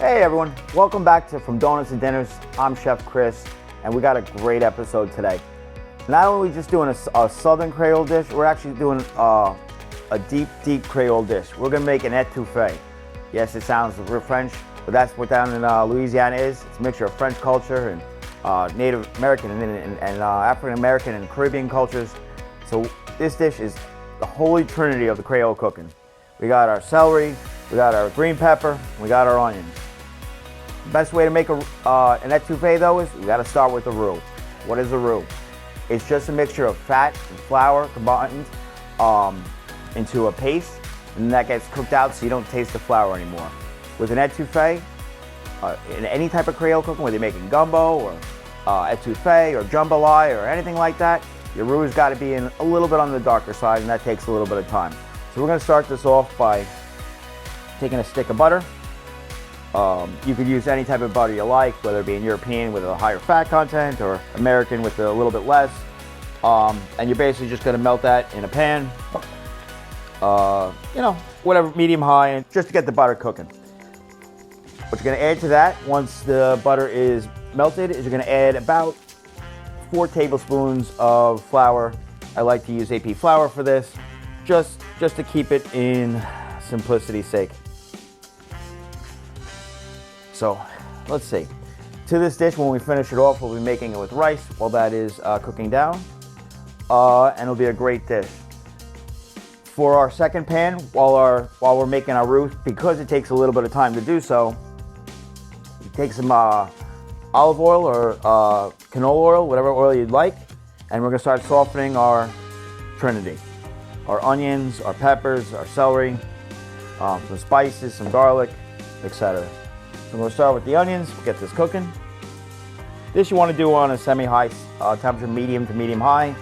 Hey everyone, welcome back to From Donuts and Dinners. I'm Chef Chris, and we got a great episode today. Not only are we just doing a Southern Creole dish, we're actually doing a deep Creole dish. We're gonna make an etouffee. Yes, it sounds real French, but that's what down in Louisiana is. It's a mixture of French culture and Native American and African American and Caribbean cultures. So this dish is the holy trinity of the Creole cooking. We got our celery, we got our green pepper, we got our onions. The best way to make an etouffee though is we gotta start with the roux. What is the roux? It's just a mixture of fat and flour combined into a paste, and that gets cooked out so you don't taste the flour anymore. With an etouffee, in any type of Creole cooking, whether you're making gumbo or etouffee or jambalaya or anything like that, your roux has got to be in a little bit on the darker side, and that takes a little bit of time. So we're gonna start this off by taking a stick of butter. You could use any type of butter you like, whether it be an European with a higher fat content or American with a little bit less. And you're basically just gonna melt that in a pan, whatever, medium high, just to get the butter cooking. What you're gonna add to that once the butter is melted is you're gonna add about 4 tablespoons of flour. I like to use AP flour for this, just to keep it in simplicity's sake. So let's see. To this dish, when we finish it off, we'll be making it with rice while that is cooking down, and it'll be a great dish. For our second pan, while we're making our roux, because it takes a little bit of time to do so, you take some olive oil or canola oil, whatever oil you'd like, and we're gonna start softening our trinity. Our onions, our peppers, our celery, some spices, some garlic, etc. So we're gonna start with the onions, get this cooking. This you wanna do on a semi-high temperature, medium to medium-high. You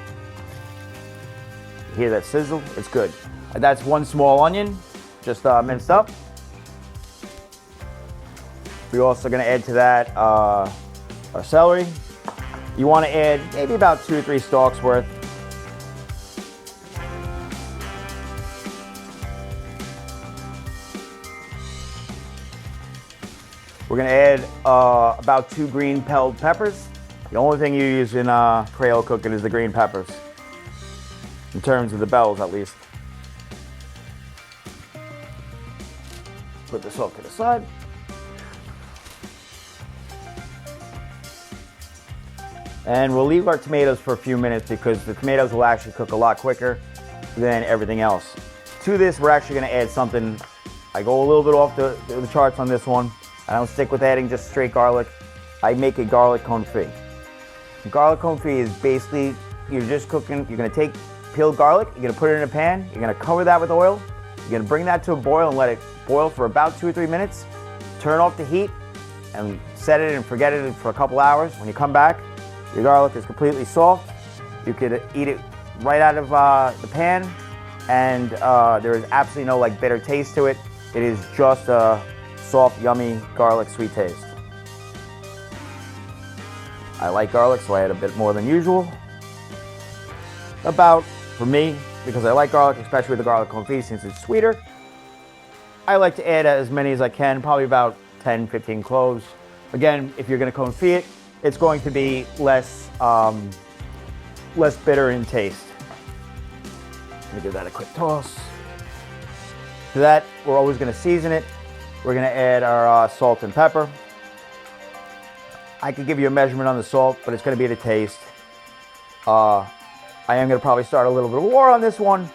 hear that sizzle? It's good. That's 1 small onion, just minced up. We're also gonna add to that our celery. You wanna add maybe about 2 or 3 stalks worth. We're gonna add about 2 green bell peppers. The only thing you use in Creole cooking is the green peppers, in terms of the bells at least. Put this off to the side. And we'll leave our tomatoes for a few minutes because the tomatoes will actually cook a lot quicker than everything else. To this, we're actually gonna add something. I go a little bit off the charts on this one. I don't stick with adding just straight garlic. I make a garlic confit. Garlic confit is basically, you're just cooking, you're gonna take peeled garlic, you're gonna put it in a pan, you're gonna cover that with oil, you're gonna bring that to a boil and let it boil for about 2 or 3 minutes, turn off the heat, and set it and forget it for a couple hours. When you come back, your garlic is completely soft. You could eat it right out of the pan, and there is absolutely no bitter taste to it. It is just a soft, yummy garlic sweet taste. I like garlic, so I add a bit more than usual. About, for me, because I like garlic, especially with the garlic confit since it's sweeter, I like to add as many as I can, probably about 10, 15 cloves. Again, if you're gonna confit it, it's going to be less bitter in taste. Let me give that a quick toss. To that, we're always gonna season it. We're gonna add our salt and pepper. I could give you a measurement on the salt, but it's gonna be to taste. I am gonna probably start a little bit of war on this one,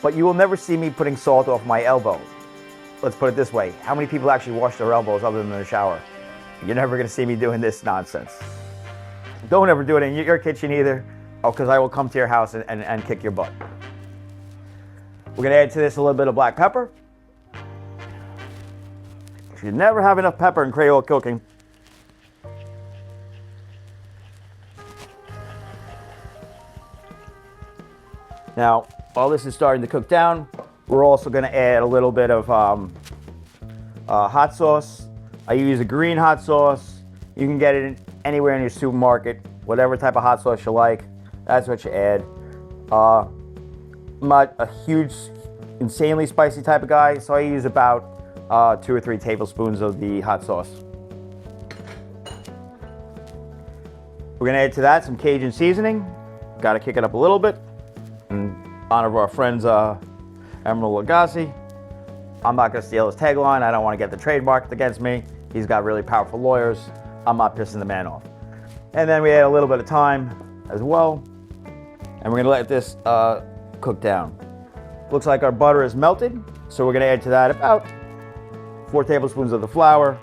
but you will never see me putting salt off my elbow. Let's put it this way. How many people actually wash their elbows other than in the shower? You're never gonna see me doing this nonsense. Don't ever do it in your kitchen either, because I will come to your house and kick your butt. We're gonna add to this a little bit of black pepper. You never have enough pepper in Creole cooking. Now, while this is starting to cook down, we're also going to add a little bit of hot sauce. I use a green hot sauce. You can get it anywhere in your supermarket, whatever type of hot sauce you like. That's what you add. I'm not a huge, insanely spicy type of guy, so I use about 2 or 3 tablespoons of the hot sauce. We're gonna add to that some Cajun seasoning. Gotta kick it up a little bit. In honor of our friends, Emeril Lagasse. I'm not gonna steal his tagline. I don't wanna get the trademark against me. He's got really powerful lawyers. I'm not pissing the man off. And then we add a little bit of thyme as well. And we're gonna let this cook down. Looks like our butter is melted. So we're gonna add to that about 4 tablespoons of the flour.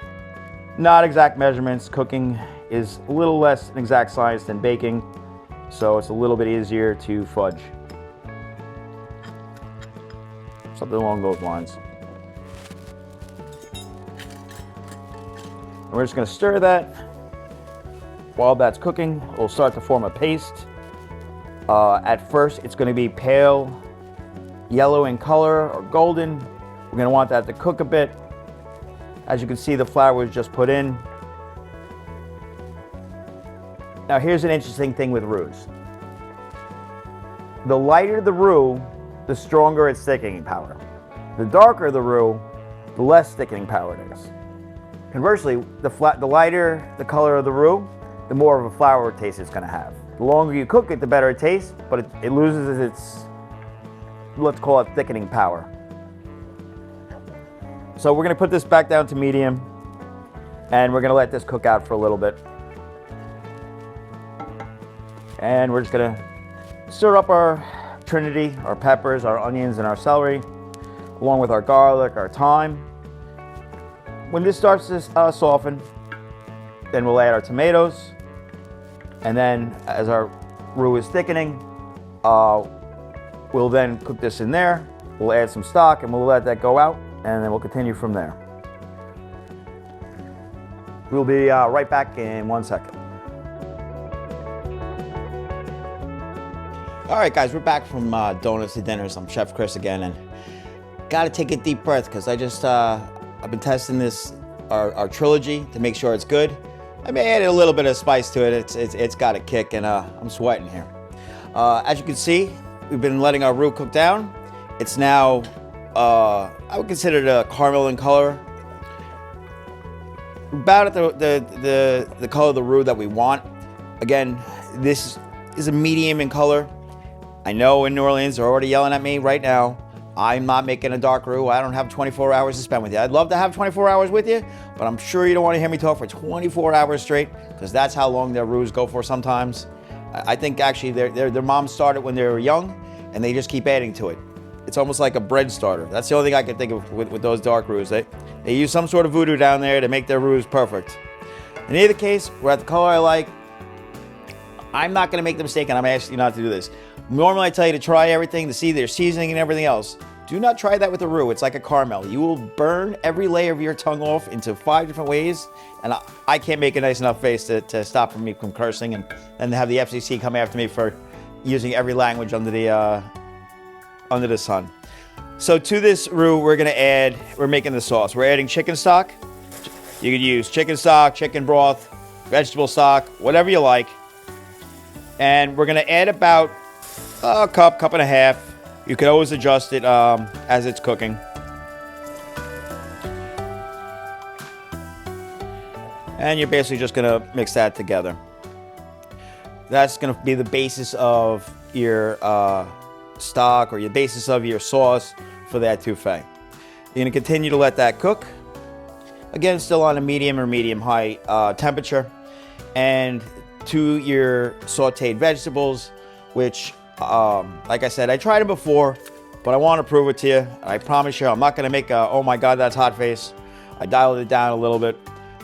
Not exact measurements. Cooking is a little less an exact science than baking, so it's a little bit easier to fudge. Something along those lines. And we're just going to stir that. While that's cooking, we'll start to form a paste. At first, it's going to be pale yellow in color or golden. We're going to want that to cook a bit. As you can see, the flour was just put in. Now here's an interesting thing with roux. The lighter the roux, the stronger its thickening power. The darker the roux, the less thickening power it is. Conversely, the lighter the color of the roux, the more of a flour taste it's going to have. The longer you cook it, the better it tastes, but it loses its, let's call it, thickening power. So we're going to put this back down to medium, and we're going to let this cook out for a little bit. And we're just going to stir up our trinity, our peppers, our onions, and our celery, along with our garlic, our thyme. When this starts to soften, then we'll add our tomatoes. And then as our roux is thickening, we'll then cook this in there. We'll add some stock and we'll let that go out, and then we'll continue from there. We'll be right back in 1 second. All right, guys, we're back from Donuts to Dinners. I'm Chef Chris again, and gotta take a deep breath because I've been testing this, our trilogy, to make sure it's good. I may add a little bit of spice to it. It's got a kick, and I'm sweating here. As you can see, we've been letting our roux cook down. It's now, I would consider it a caramel in color. About at the color of the roux that we want. Again, this is a medium in color. I know in New Orleans they're already yelling at me right now. I'm not making a dark roux. I don't have 24 hours to spend with you. I'd love to have 24 hours with you, but I'm sure you don't want to hear me talk for 24 hours straight, because that's how long their roux go for sometimes. I think actually their moms started when they were young, and they just keep adding to it. It's almost like a bread starter. That's the only thing I can think of with those dark roux. They use some sort of voodoo down there to make their roux perfect. In either case, we're at the color I like. I'm not going to make the mistake, and I'm asking you not to do this. Normally I tell you to try everything, to see their seasoning and everything else. Do not try that with the roux. It's like a caramel. You will burn every layer of your tongue off into 5 different ways, and I can't make a nice enough face to stop me from cursing and have the FCC come after me for using every language under the sun. So to this roux, we're making the sauce. We're adding chicken stock. You could use chicken stock, chicken broth, vegetable stock, whatever you like. And we're going to add about a cup and a half. You can always adjust it as it's cooking. And you're basically just going to mix that together. That's going to be the basis of your stock, or your basis of your sauce for that etouffee. You're going to continue to let that cook. Again, still on a medium or medium-high temperature. And to your sauteed vegetables, which, like I said, I tried them before, but I want to prove it to you. I promise you, I'm not going to make a, oh my God, that's hot face. I dialed it down a little bit.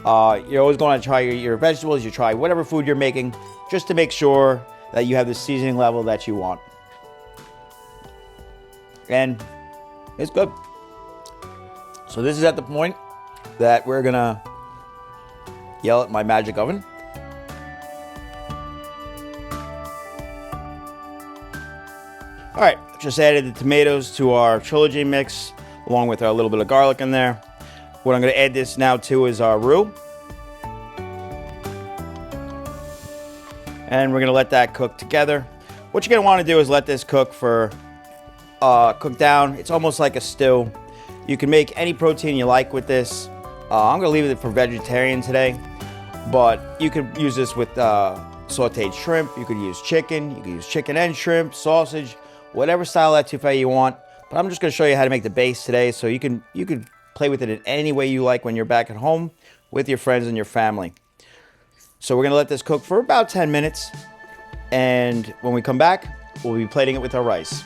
You're always going to try your vegetables. You try whatever food you're making, just to make sure that you have the seasoning level that you want. And it's good. So this is at the point that we're going to yell at my magic oven. All right, just added the tomatoes to our trilogy mix, along with our little bit of garlic in there. What I'm going to add this now to is our roux. And we're going to let that cook together. What you're going to want to do is let this cook down. It's almost like a stew. You can make any protein you like with this. I'm gonna leave it for vegetarian today, but you could use this with sauteed shrimp. You could use chicken. You could use chicken and shrimp, sausage, whatever style etouffee you want. But I'm just gonna show you how to make the base today, so you can play with it in any way you like when you're back at home with your friends and your family. So we're gonna let this cook for about 10 minutes, and when we come back, we'll be plating it with our rice.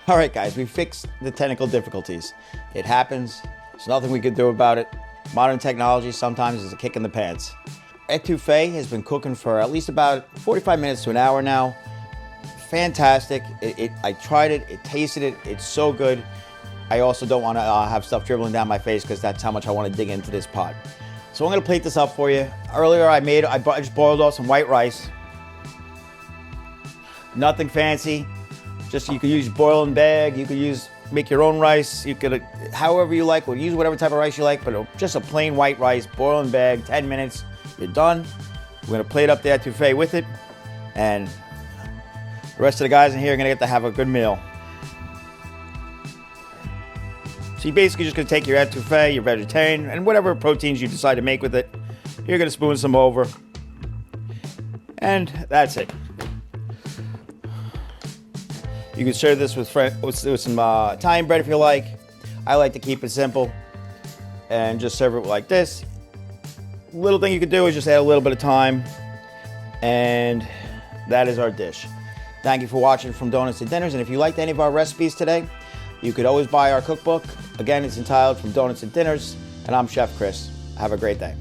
All right, guys, we fixed the technical difficulties. It happens. There's nothing we could do about it. Modern technology sometimes is a kick in the pants. Etouffee has been cooking for at least about 45 minutes to an hour now. Fantastic. I tried it. It tasted it. It's so good. I also don't want to have stuff dribbling down my face because that's how much I want to dig into this pot. So I'm going to plate this up for you. Earlier I just boiled off some white rice. Nothing fancy. Just you could use boil and bag. You could make your own rice. You could, however you like, use whatever type of rice you like, but just a plain white rice, boil and bag, 10 minutes, you're done. We're going to plate up the etouffee with it, and the rest of the guys in here are going to get to have a good meal. So you're basically just going to take your etouffee, your vegetarian, and whatever proteins you decide to make with it. You're going to spoon some over. And that's it. You can serve this with some Italian bread if you like. I like to keep it simple and just serve it like this. Little thing you could do is just add a little bit of thyme. And that is our dish. Thank you for watching From Donuts to Dinners. And if you liked any of our recipes today, you could always buy our cookbook. Again, it's entitled From Donuts to Dinners. And I'm Chef Chris. Have a great day.